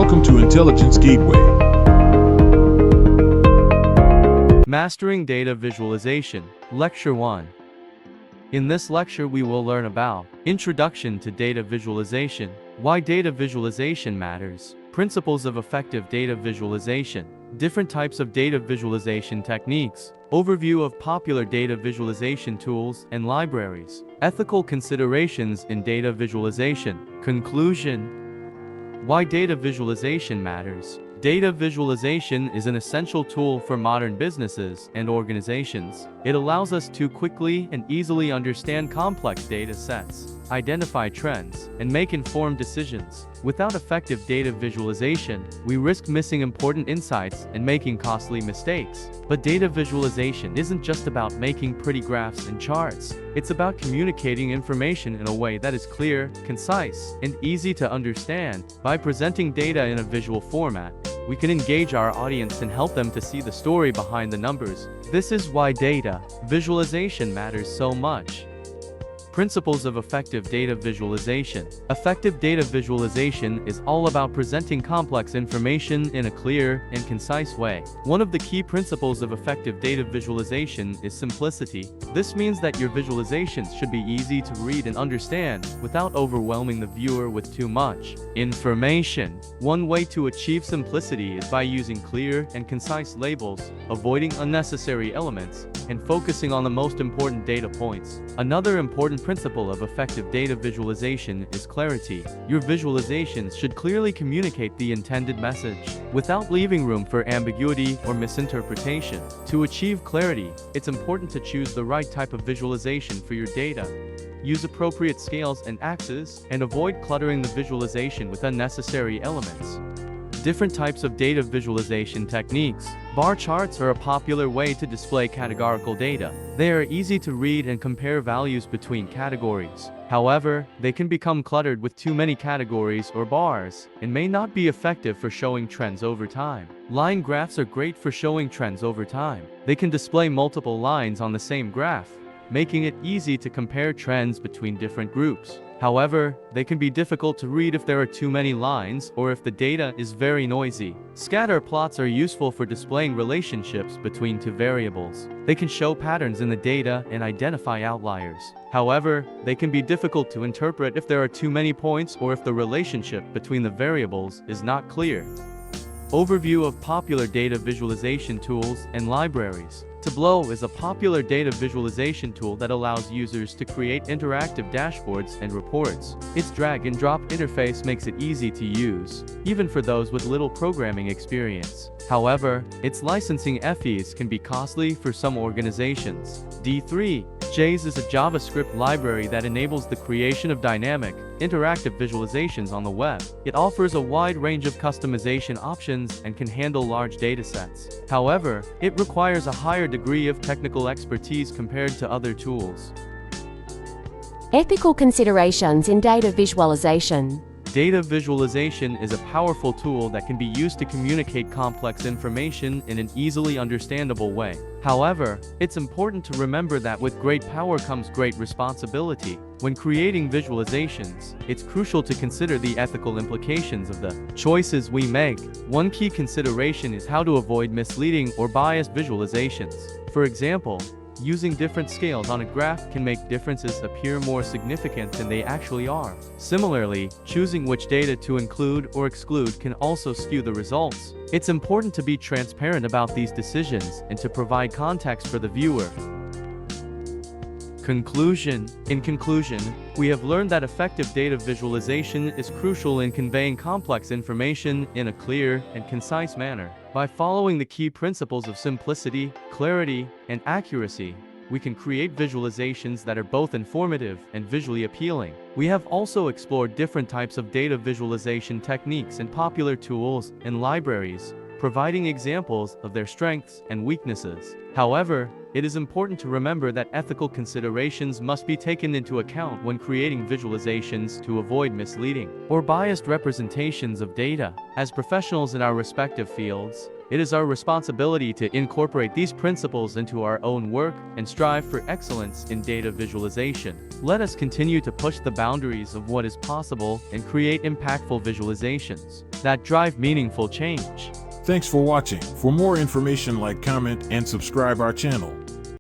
Welcome to Intelligence Gateway. Mastering Data Visualization, Lecture 1. In this lecture we will learn about Introduction to Data Visualization, why data visualization matters, principles of effective data visualization, different types of data visualization techniques, overview of popular data visualization tools and libraries, ethical considerations in data visualization, conclusion. Why data visualization matters. Data visualization is an essential tool for modern businesses and organizations. It allows us to quickly and easily understand complex data sets, identify trends, and make informed decisions. Without effective data visualization, we risk missing important insights and making costly mistakes. But data visualization isn't just about making pretty graphs and charts. It's about communicating information in a way that is clear, concise, and easy to understand. By presenting data in a visual format, we can engage our audience and help them to see the story behind the numbers. This is why data visualization matters so much. Principles of effective data visualization. Effective data visualization is all about presenting complex information in a clear and concise way. One of the key principles of effective data visualization is simplicity. This means that your visualizations should be easy to read and understand without overwhelming the viewer with too much information. One way to achieve simplicity is by using clear and concise labels, avoiding unnecessary elements, and focusing on the most important data points. Another important principle of effective data visualization is clarity. Your visualizations should clearly communicate the intended message, without leaving room for ambiguity or misinterpretation. To achieve clarity, it's important to choose the right type of visualization for your data. Use appropriate scales and axes, and avoid cluttering the visualization with unnecessary elements. Different types of data visualization techniques. Bar charts are a popular way to display categorical data. They are easy to read and compare values between categories. However, they can become cluttered with too many categories or bars, and may not be effective for showing trends over time. Line graphs are great for showing trends over time. They can display multiple lines on the same graph, making it easy to compare trends between different groups. However, they can be difficult to read if there are too many lines or if the data is very noisy. Scatter plots are useful for displaying relationships between two variables. They can show patterns in the data and identify outliers. However, they can be difficult to interpret if there are too many points or if the relationship between the variables is not clear. Overview of popular data visualization tools and libraries. Tableau is a popular data visualization tool that allows users to create interactive dashboards and reports. Its drag-and-drop interface makes it easy to use, even for those with little programming experience. However, its licensing fees can be costly for some organizations. D3.js is a JavaScript library that enables the creation of dynamic, interactive visualizations on the web. It offers a wide range of customization options and can handle large datasets. However, it requires a higher degree of technical expertise compared to other tools. Ethical considerations in data visualization. Data visualization is a powerful tool that can be used to communicate complex information in an easily understandable way. However, it's important to remember that with great power comes great responsibility. When creating visualizations, it's crucial to consider the ethical implications of the choices we make. One key consideration is how to avoid misleading or biased visualizations. For example, using different scales on a graph can make differences appear more significant than they actually are. Similarly, choosing which data to include or exclude can also skew the results. It's important to be transparent about these decisions and to provide context for the viewer. Conclusion. In conclusion, we have learned that effective data visualization is crucial in conveying complex information in a clear and concise manner. By following the key principles of simplicity, clarity, and accuracy, we can create visualizations that are both informative and visually appealing. We have also explored different types of data visualization techniques and popular tools and libraries, providing examples of their strengths and weaknesses. However, it is important to remember that ethical considerations must be taken into account when creating visualizations to avoid misleading or biased representations of data. As professionals in our respective fields, It is our responsibility to incorporate these principles into our own work and strive for excellence in data visualization. Let us continue to push the boundaries of what is possible and create impactful visualizations that drive meaningful change. Thanks for watching. For more information, like, comment, and subscribe our channel.